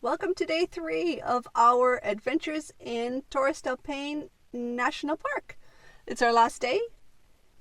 Welcome to day 3 of our adventures in Torres del Paine National Park. It's our last day,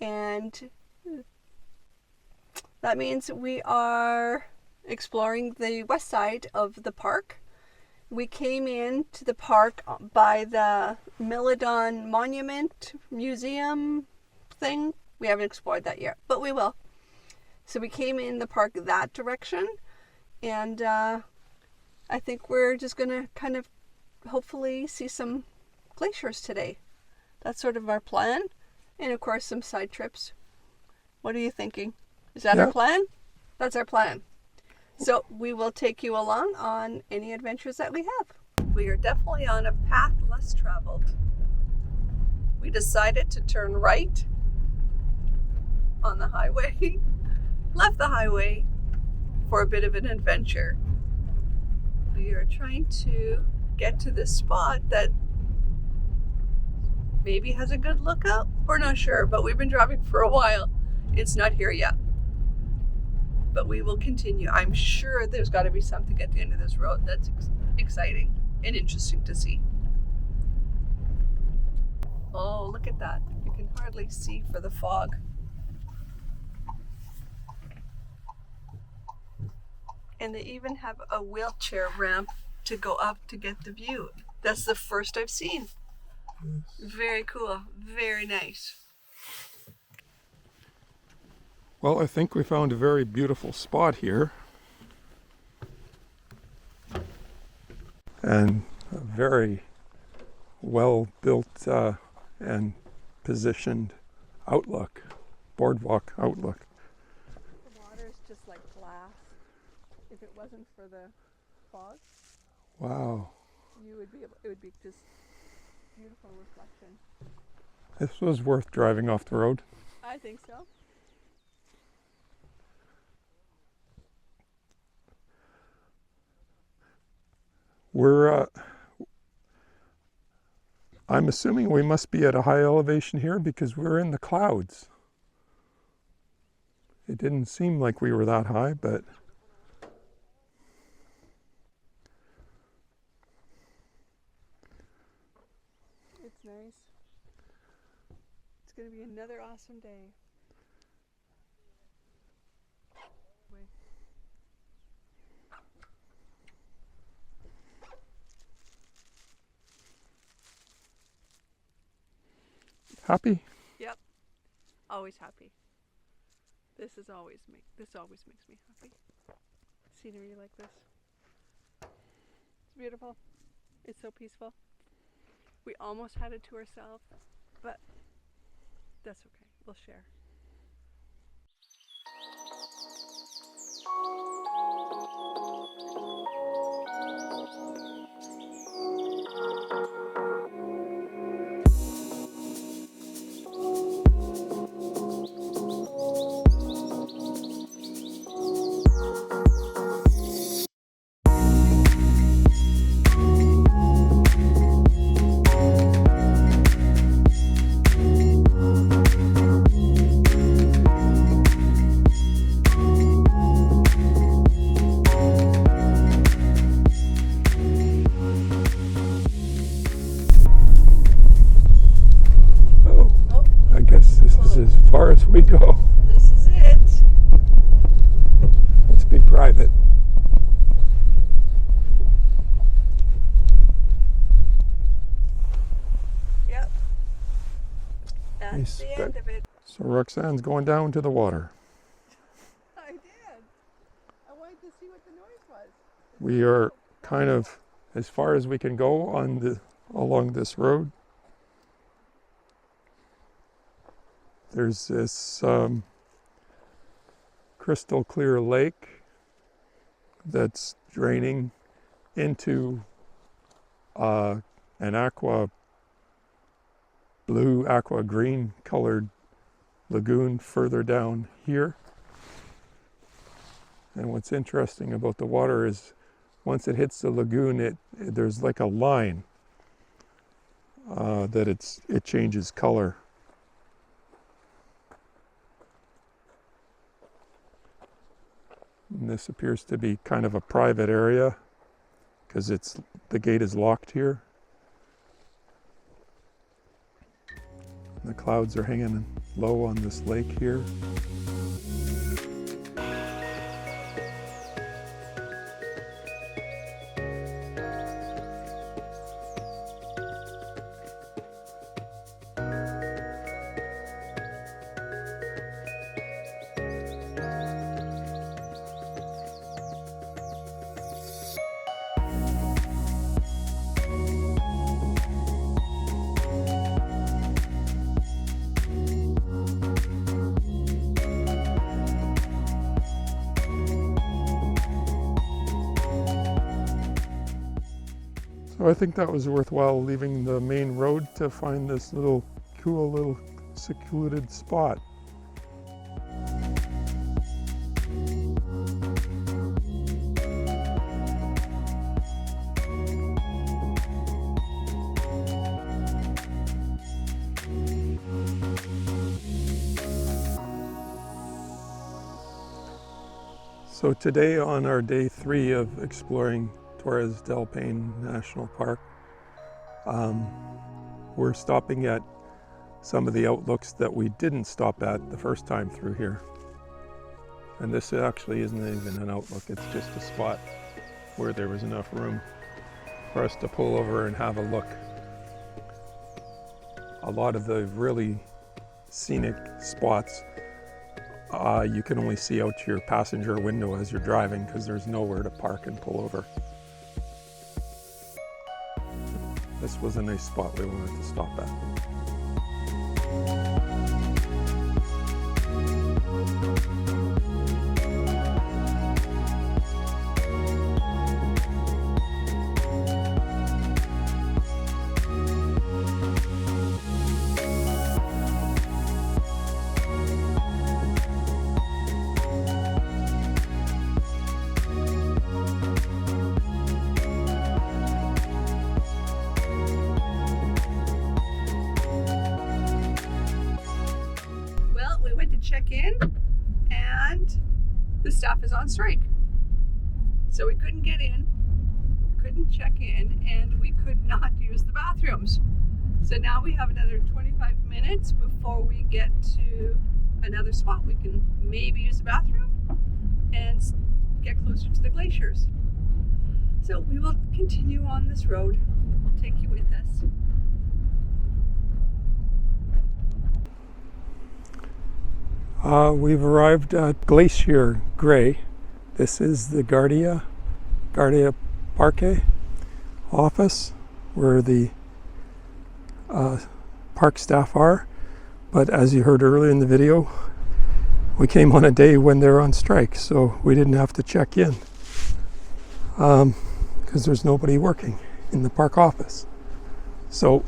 and that means we are exploring the west side of the park. We came into the park by the Milodon Monument Museum thing. We haven't explored that yet, but we will. So we came in the park that direction, and I think we're just going to kind of hopefully see some glaciers today. That's sort of our plan. And of course, some side trips. What are you thinking? Is that our plan? That's our plan. So we will take you along on any adventures that we have. We are definitely on a path less traveled. We decided to turn right on the highway, left the highway for a bit of an adventure. We are trying to get to this spot that maybe has a good lookout. We're not sure, but we've been driving for a while. It's not here yet. But we will continue. I'm sure there's got to be something at the end of this road that's exciting and interesting to see. Oh, look at that. You can hardly see for the fog. And they even have a wheelchair ramp to go up to get the view. That's the first I've seen. Yes. Very cool. Very nice. Well, I think we found a very beautiful spot here. And a very well built and positioned outlook, boardwalk outlook. The water is just like glass. If it wasn't for the fog, wow, it would be just beautiful reflection. This was worth driving off the road. I think so. I'm assuming we must be at a high elevation here because we're in the clouds. It didn't seem like we were that high, but it's nice. It's going to be another awesome day. happy? Yep. Always happy. This always makes me happy. Scenery like this. It's beautiful. It's so peaceful. We almost had it to ourselves, but that's okay. We'll share. As far as we go. This is it. Let's be private. Yep. That's the end of it. So Roxanne's going down to the water. I did. I wanted to see what the noise was. We are kind of as far as we can go along this road. There's this crystal clear lake that's draining into an aqua green colored lagoon further down here. And what's interesting about the water is once it hits the lagoon, there's like a line that it changes color. And this appears to be kind of a private area because the gate is locked here. The clouds are hanging low on this lake here. So I think that was worthwhile leaving the main road to find this little cool little secluded spot. So today, on our day 3 of exploring Torres del Paine National Park, we're stopping at some of the outlooks that we didn't stop at the first time through here. And this actually isn't even an outlook, it's just a spot where there was enough room for us to pull over and have a look. A lot of the really scenic spots you can only see out your passenger window as you're driving because there's nowhere to park and pull over. This was a nice spot we wanted to stop at. Check in, and the staff is on strike, so we couldn't get in, couldn't check in, and we could not use the bathrooms. So now we have another 25 minutes before we get to another spot we can maybe use the bathroom and get closer to the glaciers. So we will continue on this road. We'll take you with us. We've arrived at Glacier Grey. This is the Guardia Parque office where the park staff are. But as you heard earlier in the video, we came on a day when they're on strike, so we didn't have to check in because there's nobody working in the park office. So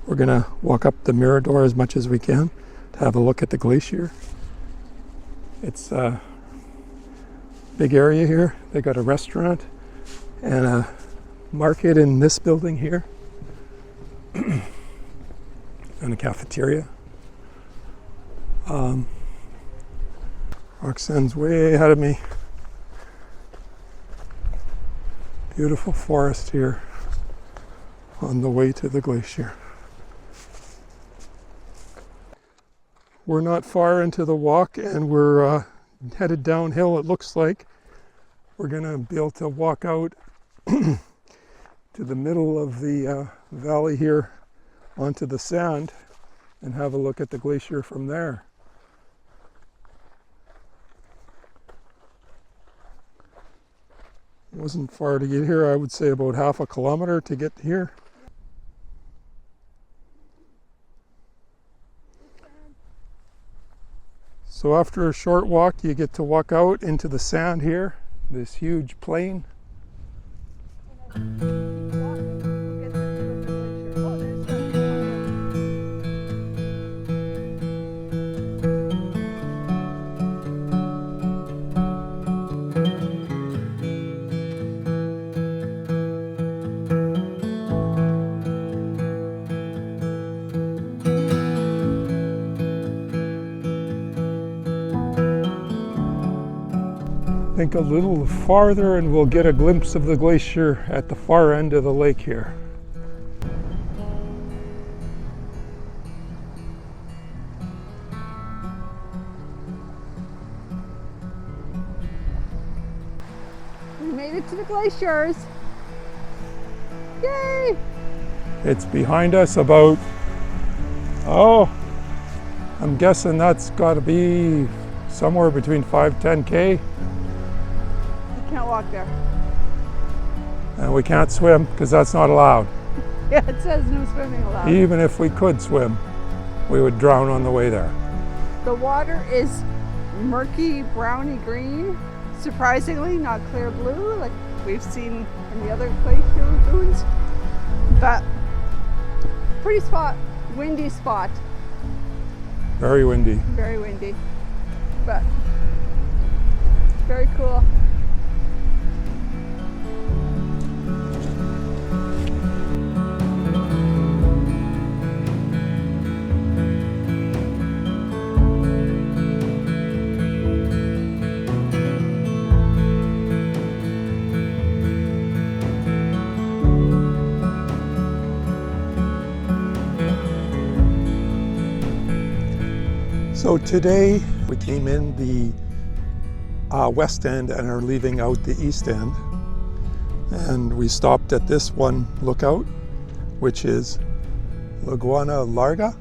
we're gonna walk up the mirador as much as we can to have a look at the glacier. It's a big area here. They got a restaurant and a market in this building here and a cafeteria. Roxanne's way ahead of me. Beautiful forest here on the way to the glacier. We're not far into the walk and we're headed downhill, it looks like. We're gonna be able to walk out to the middle of the valley here onto the sand and have a look at the glacier from there. It wasn't far to get here. I would say about half a kilometer to get here. So after a short walk, you get to walk out into the sand here, this huge plain. think a little farther and we'll get a glimpse of the glacier at the far end of the lake here. We made it to the glaciers. Yay! It's behind us about, I'm guessing that's got to be somewhere between 5-10K. You can't walk there. And we can't swim because that's not allowed. Yeah, it says no swimming allowed. Even if we could swim, we would drown on the way there. The water is murky, browny green. Surprisingly, not clear blue like we've seen in the other glacier lagoons. But pretty windy spot. Very windy. Very windy, but very cool. So today we came in the west end and are leaving out the east end. And we stopped at this one lookout, which is Laguna Larga.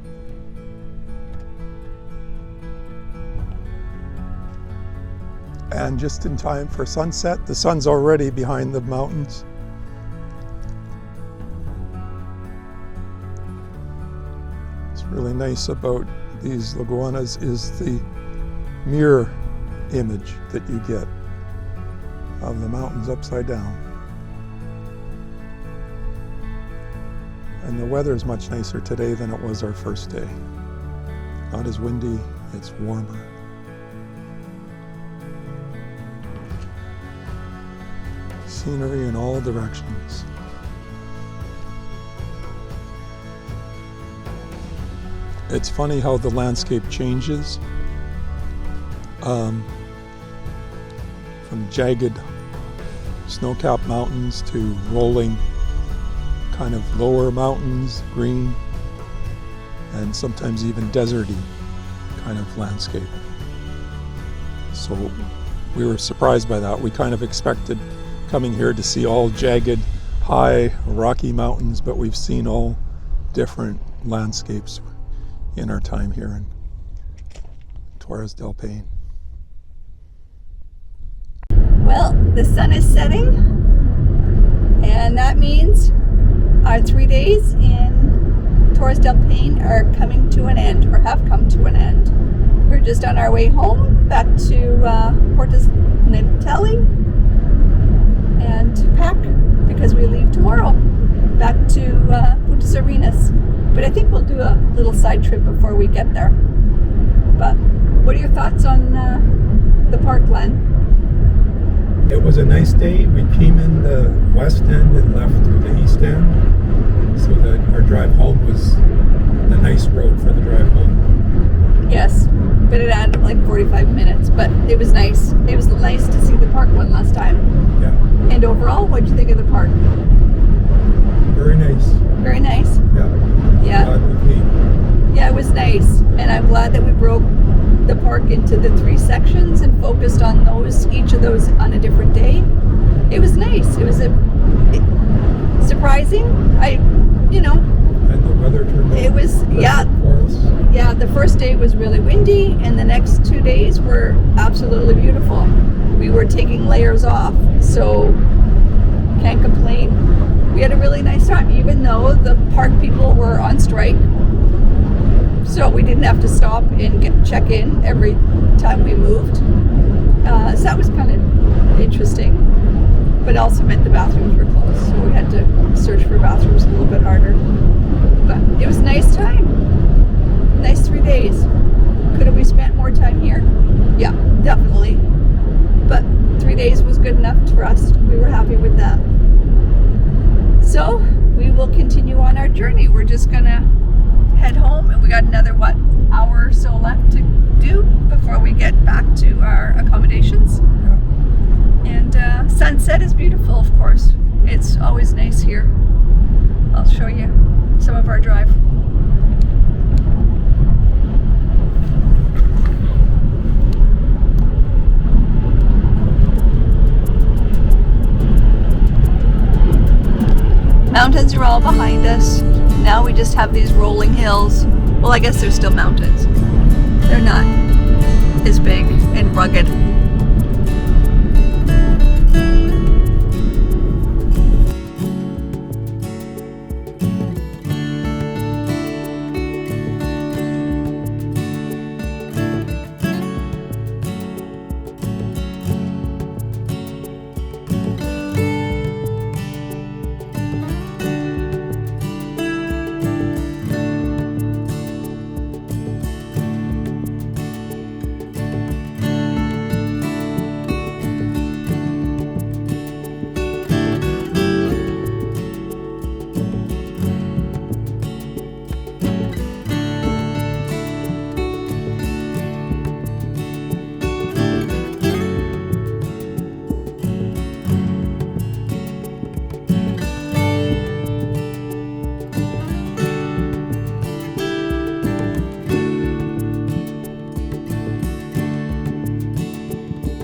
And just in time for sunset. The sun's already behind the mountains. What's really nice about these lagunas is the mirror image that you get of the mountains upside down. And the weather is much nicer today than it was our first day. Not as windy, it's warmer. Scenery in all directions. It's funny how the landscape changes from jagged snow-capped mountains to rolling kind of lower mountains, green, and sometimes even deserty kind of landscape. So we were surprised by that. We kind of expected coming here to see all jagged, high, rocky mountains, but we've seen all different landscapes in our time here in Torres del Paine. Well, the sun is setting, and that means our 3 days in Torres del Paine are coming to an end, or have come to an end. We're just on our way home, back to Portas Natali, and pack, because we leave tomorrow, back to Punta Arenas. But I think we'll do a little side trip before we get there. But what are your thoughts on the park, Glenn? It was a nice day. We came in the west end and left through the east end, so that our drive home was a nice road for the drive home. Yes, but it added like 45 minutes, but it was nice. It was nice to see the park one last time. Yeah. And overall, what'd you think of the park? Very nice. Very nice. Yeah. Yeah. Glad we came. Yeah, it was nice, and I'm glad that we broke the park into the 3 sections and focused on each of those on a different day. It was nice. It was surprising. And the weather turned out It was, yeah. for us. Yeah, the first day was really windy, and the next 2 days were absolutely beautiful. We were taking layers off, so can't complain. We had a really nice time, even though the park people were on strike. So we didn't have to stop and check in every time we moved. So that was kind of interesting, but also meant the bathrooms were closed, so we had to search for bathrooms a little bit harder. But it was a nice time. Nice 3 days. Could have we spent more time here? Yeah, definitely. But 3 days was good enough for us. We were happy with that. So we will continue on our journey. We're just gonna head home, and we got another hour or so left to do before we get back to our accommodations. Yeah. And sunset is beautiful, of course. It's always nice here. I'll show you some of our drive. Mountains are all behind us. Now we just have these rolling hills. Well, I guess they're still mountains. They're not as big and rugged